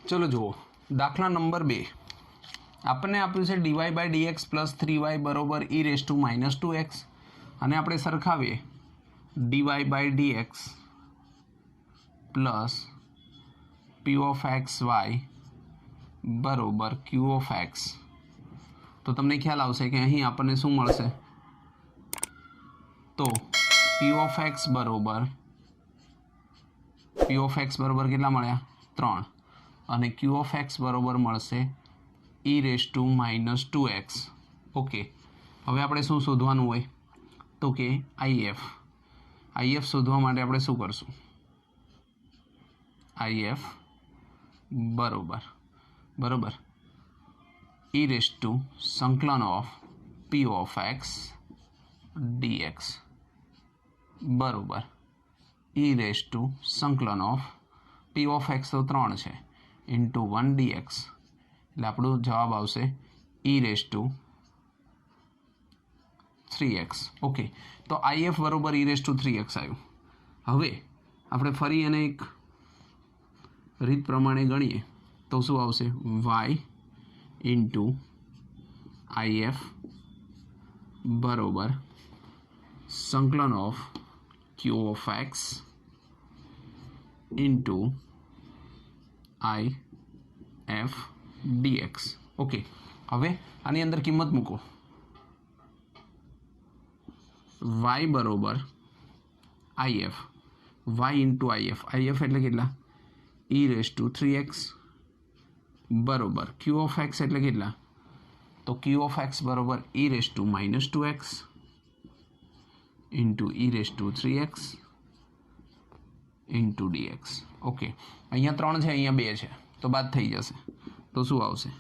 चलो जुओ दाखला नंबर 2 आपने आप्युं छे dy bye dx plus 3y बरोबर e−2x અને આપણે સરખાવીએ dy by dx plus p of xy બરોબર q of x તો તમને ખ્યાલ આવશે કે અહીં આપણને શું મળશે તો p of x બરોબર કેટલા મળ્યા 3 અને q of x બરોબર મળશે e−2x ઓકે હવે આપણે શું શોધવાનું હોય તો કે if શોધવા માટે આપણે શું કરશું if બરોબર e સંકલન of p of x dx બરોબર સંકલન ઓફ p of x તો 3 છે ઇન્ટુ 1 dx એટલે આપણો જવાબ આવશે e−3x ઓકે તો if બરોબર e−3x આવ્યું હવે આપણે ફરી એને એક રીત પ્રમાણે ગણીએ તો શું આવશે y ઇન્ટુ if બરોબર સંકલન of q of x into if dx okay હવે આની અંદર કિંમત મૂકો y બરોબર if y ઇન્ટુ if એટલે કેટલા e−3x બરોબર q of x એટલે કેટલા તો q of x બરોબર e−2x into e−3x into dx okay અહીંયા 3 છે અહીંયા 2 છે તો બાદ થઈ જશે તો શું આવશે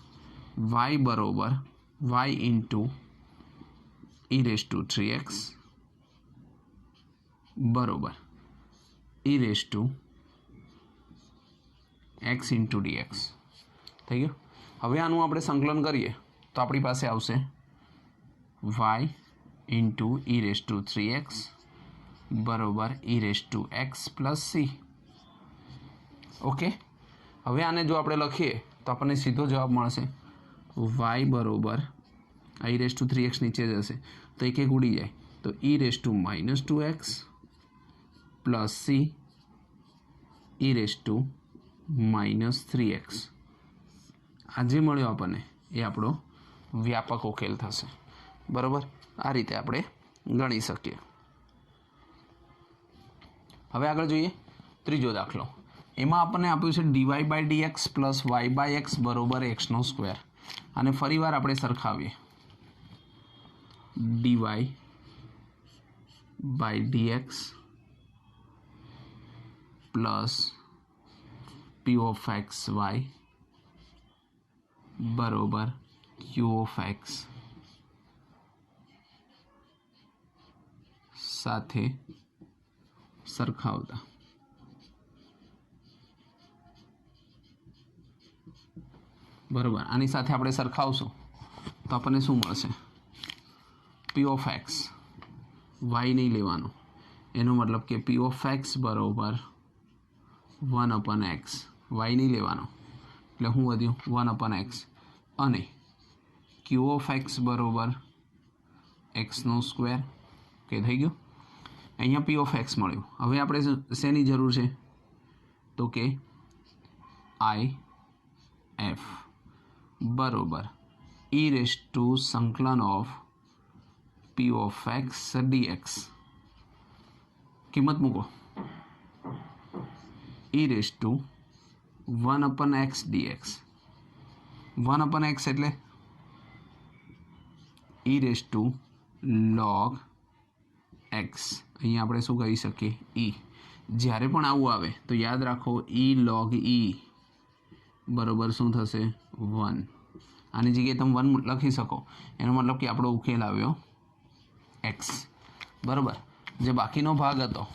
y બરોબર y ઇન્ટુ e−3x બરોબર e−x ઇન્ટુ dx થઈ ગયું હવે આનું આપણે સંકલન કરીએ તો આપણી પાસે આવશે y ઇન્ટુ e−3x બરોબર e−x પ્લસ c ઓકે હવે આને જો આપણે લખીએ તો આપણને સીધો જવાબ મળશે y બરોબર e−3x નીચે જશે તો એક ઉડી જાય તો e−2x પ્લસ c e−3x આ જે મળ્યો આપણને એ આપણો વ્યાપક ઉકેલ થશે બરાબર આ રીતે આપણે ગણી શકીએ હવે આગળ જોઈએ ત્રીજો દાખલો એમાં આપણને આપ્યું છે dy by dx plus y by x બરોબર x² અને ફરીવાર આપણે સરખાવીએ dy by dx plus p of xy બરોબર q of x સાથે સરખાવતા બરાબર આની સાથે આપણે સરખાવશું તો આપણને શું મળશે p of x y નહીં લેવાનો એનો મતલબ કે p of x બરોબર 1/x y નહીં લેવાનો એટલે શું વધ્યું 1/x અને q of x બરોબર x² કે થઈ ગયું અહીંયા p of x મળ્યું હવે આપણે શેની જરૂર છે તો કે if બરોબર e સંકલન of p of x dx કિંમત મૂકો e−1/x dx 1/x એટલે e log x અહીંયા આપણે શું કહી શકીએ e જ્યારે પણ આવું આવે તો યાદ રાખો e log e બરોબર શું થશે 1 આની જગ્યાએ તમે 1 લખી શકો એનો મતલબ કે આપણો ઉકેલ આવ્યો x બરોબર જે બાકીનો ભાગ હતો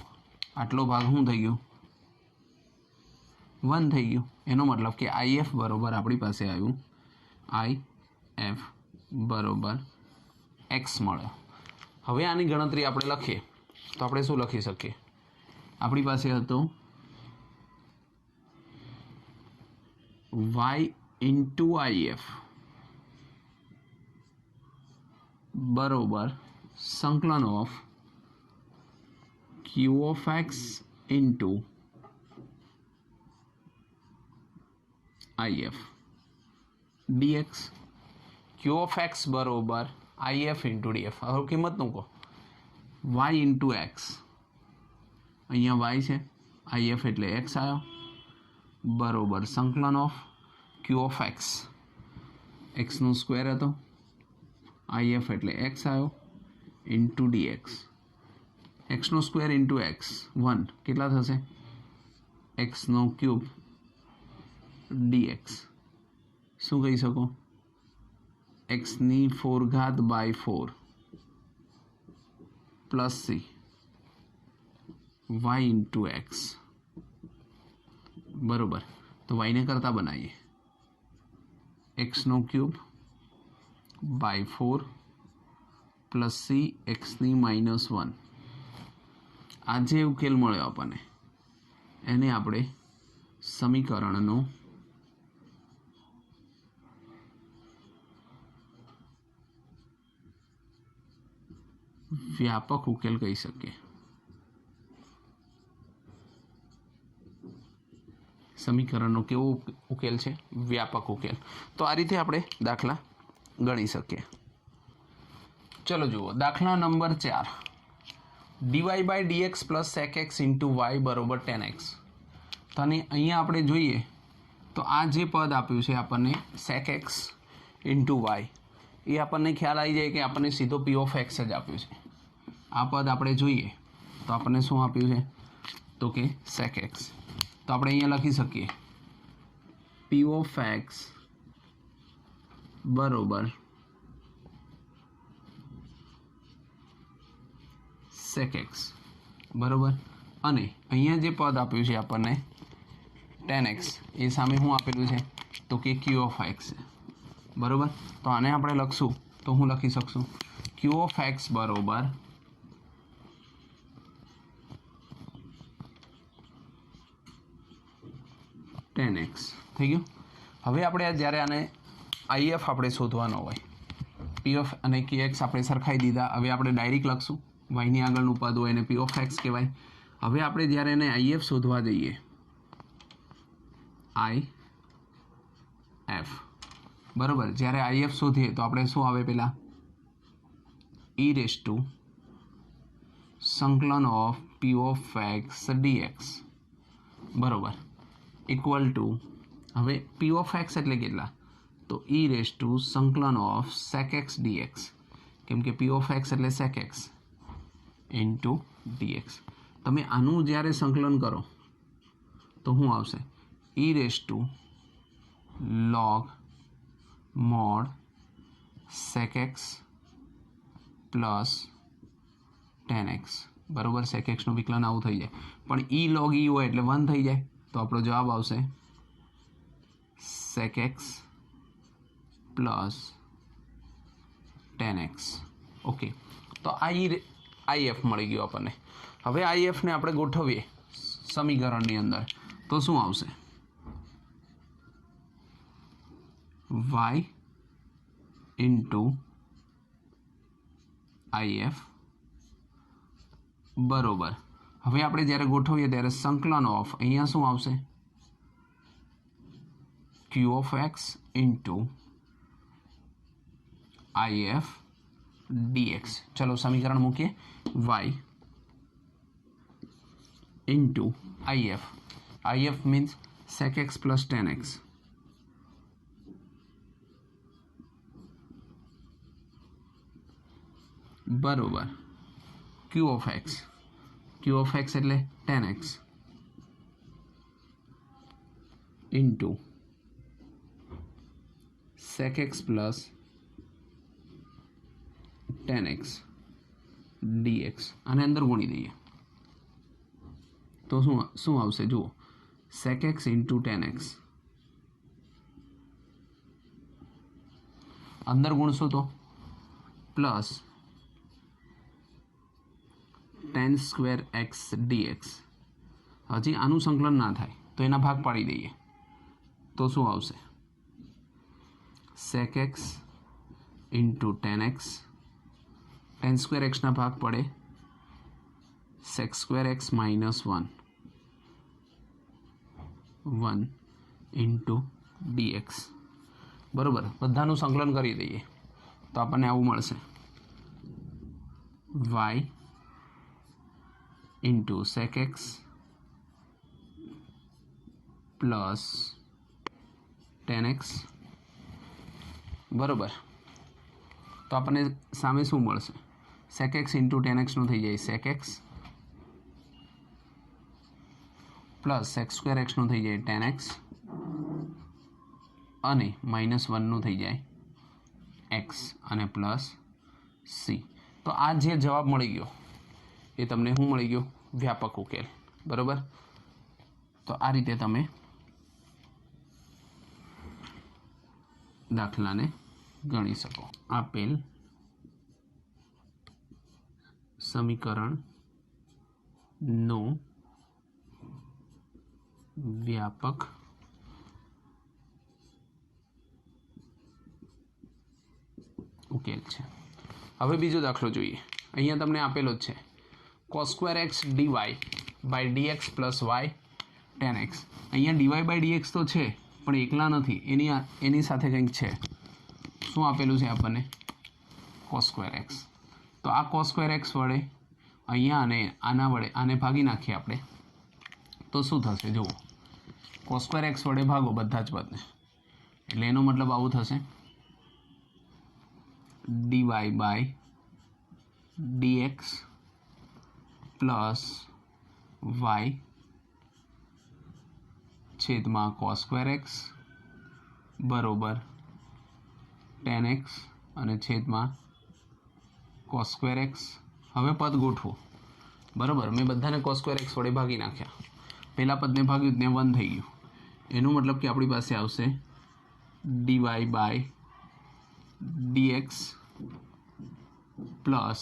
આટલો ભાગ શું થઈ ગયો 1 થઈ ગયું એનો મતલબ કે if બરોબર આપણી પાસે આવ્યું if બરોબર x મળ્યો હવે આની ગણતરી આપણે લખીએ તો આપણે શું લખી શકીએ આપણી પાસે હતો વાય ઇન્ટુ IF બરોબર સંકલન of Q of x into IF dx. Q of x બરોબર IF ઇન્ટુ DF. હવે કિંમતનું કહો y ઇન્ટુ એક્સ, અહીંયા y છે, IF એટલે x આવ્યો બરોબર સંકલન ઓફ Q of x, એક્સનું સ્ક્વેર હતો, IF એટલે x આવ્યો ઇન્ટુ dx. એક્સનો સ્ક્વેર ઇન્ટુ એક્સ 1 કેટલા થશે, એક્સનો ક્યુબ dx. શું કહી શકો, એક્સની 4 ઘાત by 4 plus c y into x બરોબર. તો વાયને કરતા બનાવીએ, એક્સનો ક્યુબ બાય 4 પ્લસ સી એક્સની -1. આ જે ઉકેલ મળ્યો આપણને એને આપણે સમીકરણનો વ્યાપક ઉકેલ કહી શકીએ. સમીકરણનો કેવો ઉકેલ છે, વ્યાપક ઉકેલ. તો આ રીતે આપણે દાખલા ગણી શકીએ. ચલો જુઓ દાખલા નંબર 4, dy by dx plus sec x into y બરોબર tan x. તો અહીંયા આપણે જોઈએ તો આ જે પદ આપ્યું છે આપણને sec x ઇન્ટુ y, એ આપણને ખ્યાલ આવી જાય કે આપણને સીધો p of x જ આપ્યું છે. આ પદ આપણે જોઈએ તો આપણને શું આપ્યું છે, તો કે sec x. તો આપણે અહીંયા લખી શકીએ p of x બરોબર sec x બરોબર. અને અહીંયા જે પદ આપ્યું છે આપણને tan x, એ સામે શું આપેલું છે, તો કે q of x છે બરોબર. તો આને આપણે લખશું તો હું લખી શકશું q of x બરોબર tan x થઈ ગયું. હવે આપણે જ્યારે આને IF આપણે શોધવાનો હોય, p of અને kx આપણે સરખાઈ દીધા. હવે આપણે ડાયરેક્ટ લખશું, y ની આગળનું પદ હોય એને p of x કહેવાય. હવે આપણે જ્યારે એને IF શોધવા જઈએ, IF બરોબર, જ્યારે IF શોધીએ તો આપણે શું આવે, પહેલાં e રેઝ ટુ સંકલન of p of x dx બરોબર ઇક્વલ ટુ, હવે p of x એટલે કેટલા, તો e રેઝ ટુ સંકલન ઓફ sec x dx, કેમ કે p of x એટલે sec x ઇન્ટુ dx. તમે આનું જ્યારે સંકલન કરો તો શું આવશે, e raise to log mod sec x પ્લસ tan x બરોબર. sec x નું વિકલન આવું થઈ જાય, પણ e log e હોય એટલે 1 થઈ જાય. તો આપણો જવાબ આવશે sec x પ્લસ tan x. ઓકે, તો આ IF મળી ગયું આપણને. હવે IF ને આપણે ગોઠવીએ સમીકરણની અંદર તો શું આવશે, y ઇન્ટુ IF બરોબર. હવે આપણે જ્યારે ગોઠવીએ ત્યારે સંકલન ઓફ, અહીંયા શું આવશે, q of x into IF dx. ચલો સમીકરણ મૂકીએ, y into IF means sec x પ્લસ tan x બરોબર q of x એટલે tan x into sec x પ્લસ tan x dx. આને અંદર ગુણી દઈએ તો શું આવશે, જુઓ sec x into tan x, અંદર ગુણશો તો plus tan square x dx. હજી આનું સંકલન ના થાય તો એના ભાગ પાડી દઈએ તો શું આવશે? sec x into tan x, tan square એક્સના ભાગ પડે sec square x minus 1 into dx. બરાબર, બધાનું સંકલન કરી દઈએ તો આપણને આવું મળશે y into sec x plus tan x. બરાબર, તો આપણને સામે શું મળશે? sec x ઇન્ટુ ટેન એક્સનું થઈ જાય sec x plus sec square એક્સનું થઈ જાય ટેન એક્સ અને માઇનસ 1નું થઈ જાય એક્સ અને પ્લસ સી. તો આ જે જવાબ મળી ગયો એ તમને શું મળી ગયો? વ્યાપક ઉકેલ. બરાબર, તો આ રીતે તમે દાખલાને ગણી શકો. આપેલ સમીકરણનો વ્યાપક ઉકેલ છે. હવે બીજો દાખલો જોઈએ. અહીંયા તમને આપેલો જ છે cos square x dy by dx plus y tan x. અહીંયા ડીવાય બાય ડીએક્સ તો છે પણ એકલા નથી, એની સાથે કંઈક છે. શું આપેલું છે આપણને? cos square x. તો આ cos સ્ક્વેર એક્સ વડે અહીંયા અને આના વડે આને ભાગી નાખીએ આપણે તો શું થશે? જુઓ, cos સ્ક્વેર એક્સ વડે ભાગો બધા જ પદને, એટલે એનો મતલબ આવું થશે dy by dx plus y છેદમાં cos સ્ક્વેર એક્સ બરોબર ટેન એક્સ અને છેદમાં cos સ્ક્વેર એક્સ. હવે પદ ગોઠવો. બરાબર, મેં બધાને cos સ્ક્વેર એક્સ વડે ભાગી નાખ્યા. પહેલા પદને ભાગ્યું ને 1 થઈ ગયું. એનો મતલબ કે આપણી પાસે આવશે dy by dx plus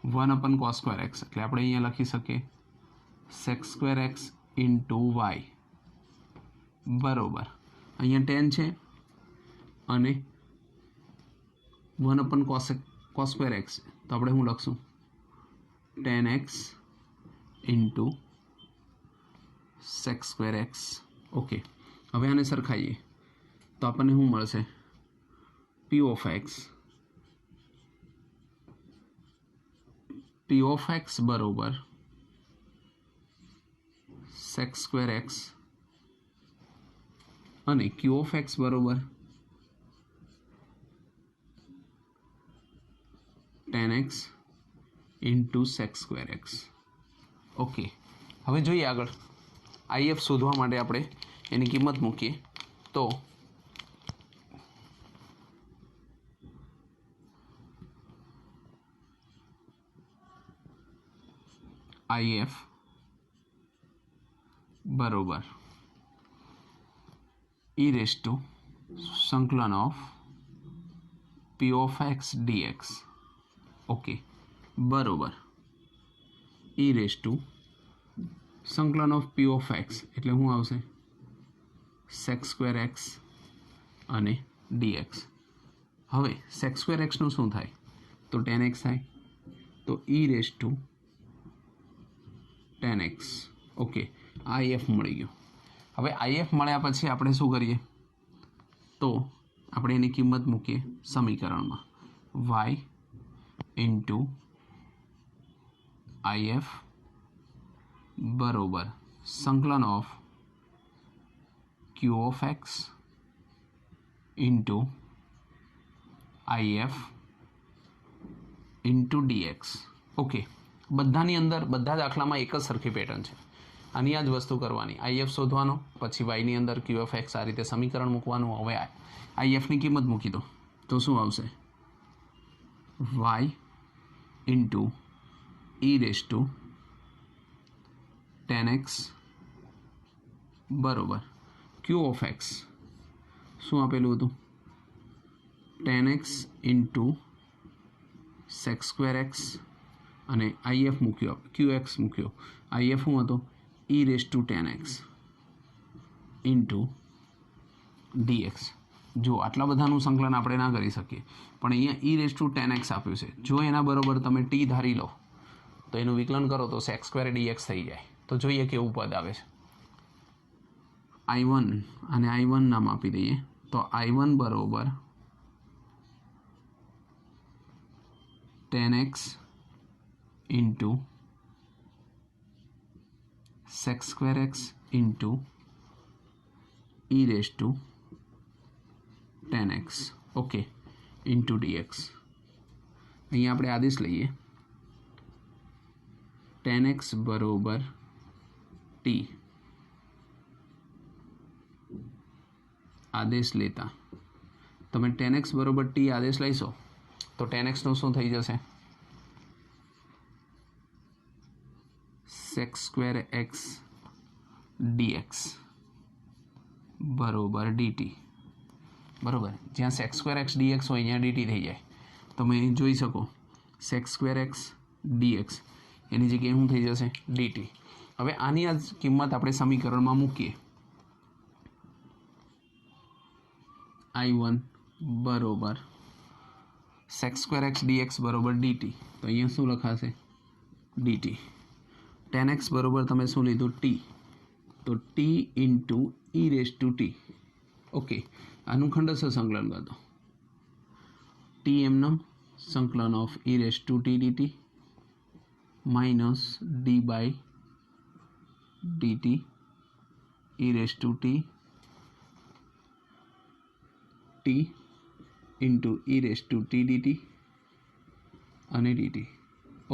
1 upon cos square x, એટલે આપણે અહીંયા લખી શકીએ sec square x into y બરાબર. અહીંયા 10 છે અને 1 અપન cos સ્ક્વેર એક્સ, તો આપણે શું લખશું? Ten x into sec square x. Okay, હવે આને સરખાઈએ તો આપણને શું મળશે? p ઓફ એક્સ બરોબર sec સ્ક્વેર એક્સ અને q ઓફ એક્સ બરોબર tan x into sec square x. Okay, હવે જોઈએ આગળ. IF શોધવા માટે આપણે એની કિંમત મૂકીએ તો IF બરોબર e રેઝ ટુ સંકલન of p of x dx. Okay, બરોબર e રેઝ ટુ સંકલન ઓફ p ઓફ x એટલે શું આવશે? sec સ્ક્વેર એક્સ અને dx. હવે sec સ્ક્વેર એક્સનું શું થાય? તો ટેન એક્સ થાય, તો e raise to tan x. Okay, આ IF મળી ગયું. હવે IF મળ્યા પછી આપણે શું કરીએ? તો આપણે એની કિંમત મૂકીએ સમીકરણમાં y ઇન્ટુ IF બરોબર સંકલન of q of x into IF into dx. Okay, બધાની અંદર બધા દાખલામાં એક જ સરખી પેટર્ન છે. આની આ જ વસ્તુ કરવાની, IF શોધવાનો, પછી yની અંદર q ઓફ એક્સ આ રીતે સમીકરણ મૂકવાનું. હવે IFની કિંમત મૂકી દો તો શું આવશે? y into e raise to tan x બરોબર q ઓફ એક્સ શું આપેલું હતું? Tan x into sec square x અને IF મૂક્યો, QX મૂક્યો. IF શું હતો? e raise to tan x into dx. જો આટલા બધાનું સંકલન આપણે ના કરી શકીએ, પણ અહીંયા e⁻10x આપ્યું છે. જો એના બરોબર તમે t ધારી લો તો એનું વિકલન કરો તો sec² dx થઈ જાય. તો જોઈએ કેવું પદ આવે છે. i1 અને i1 નામ આપી દઈએ. તો i1 બરોબર 10x into sec² x into e⁻10x okay into dx. અહીંયા આપણે આદેશ લઈએ 10x બરોબર t. આદેશ લેતા તમે 10x બરોબર t આદેશ લઈશો તો 10xનું શું થઈ જશે? sec² x dx બરોબર dt. બરોબર, જ્યાં sec² x dx હોય અહીંયા dt થઈ જાય. તમે જોઈ શકો sec² x dx એની જગ્યાએ શું થઈ જશે? dt. હવે આની આ કિંમત આપણે સમીકરણમાં મૂકીએ. i1 બરોબર sec² x dx બરોબર dt. તો અહીંયા શું લખાશે? dt. 10x બરોબર તમે શું લીધું? t. તો t ઇન્ટુ e⁻t. ઓકે, આનું ખંડસ્થ સંકલન કરતો t એમનું સંકલન of e⁻t dt minus d by dt e⁻t t into e⁻t dt અને dt.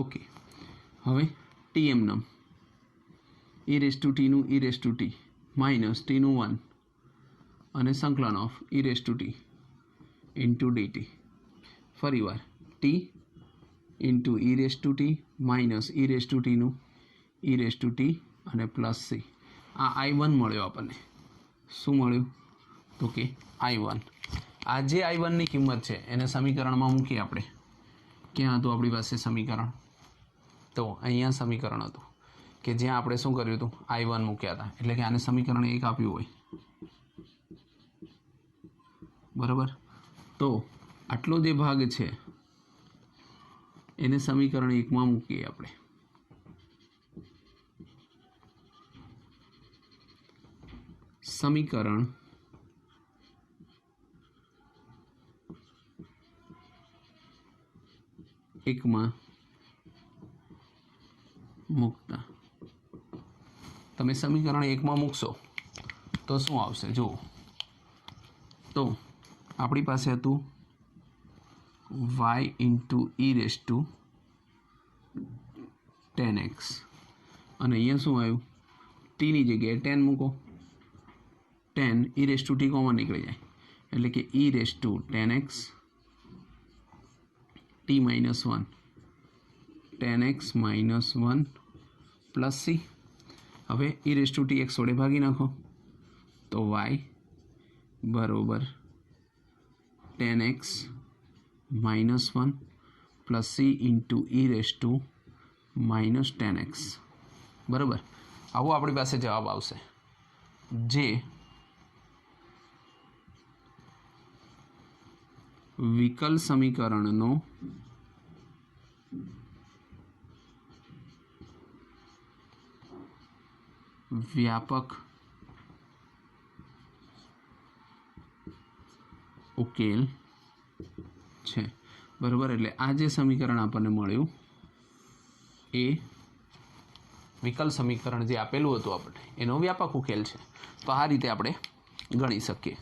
ઓકે, હવે t એમનું e⁻t નું e⁻t માઇનસ t નું 1 અને સંકલન ઓફ e⁻t ઇન્ટુ dt. ફરીવાર t into e⁻t minus e⁻t નું e⁻t અને પ્લસ c. આ i1 મળ્યો આપણને. શું મળ્યું? તો કે i1. આ જે i1ની કિંમત છે એને સમીકરણમાં મૂકીએ આપણે. ક્યાં હતું આપણી પાસે સમીકરણ? તો અહીંયા સમીકરણ હતું કે જ્યાં આપણે શું કર્યું હતું? i1 મૂક્યા હતા. એટલે કે આને સમીકરણ 1 આપ્યું હોય. બરાબર, તો આટલો જે ભાગ છે એને સમીકરણ 1માં મૂકીએ આપણે. સમીકરણ 1માં મૂકતા તમે સમીકરણ 1માં મૂકશો તો શું આવશે? જુઓ, તો આપણી પાસે હતું y ઇન્ટુ e⁻10x અને અહીંયા શું આવ્યું? ટીની જગ્યાએ 10 મૂકો. 10 e⁻t કોમન નીકળી જાય એટલે કે e⁻10x t minus 1 10x minus 1 plus c. હવે e⁻tx વડે ભાગી નાખો તો y બરોબર 10x minus 1 plus c into e⁻10x. બરાબર, આવો આપણી પાસે જવાબ આવશે જે વિકલ સમીકરણનો વ્યાપક ઉકેલ છે. બરાબર, એટલે આ જે સમીકરણ આપણને મળ્યું એ વિકલ સમીકરણ જે આપેલું હતું આપણે એનો વ્યાપક ઉકેલ છે. તો આ રીતે આપણે ગણી શકીએ.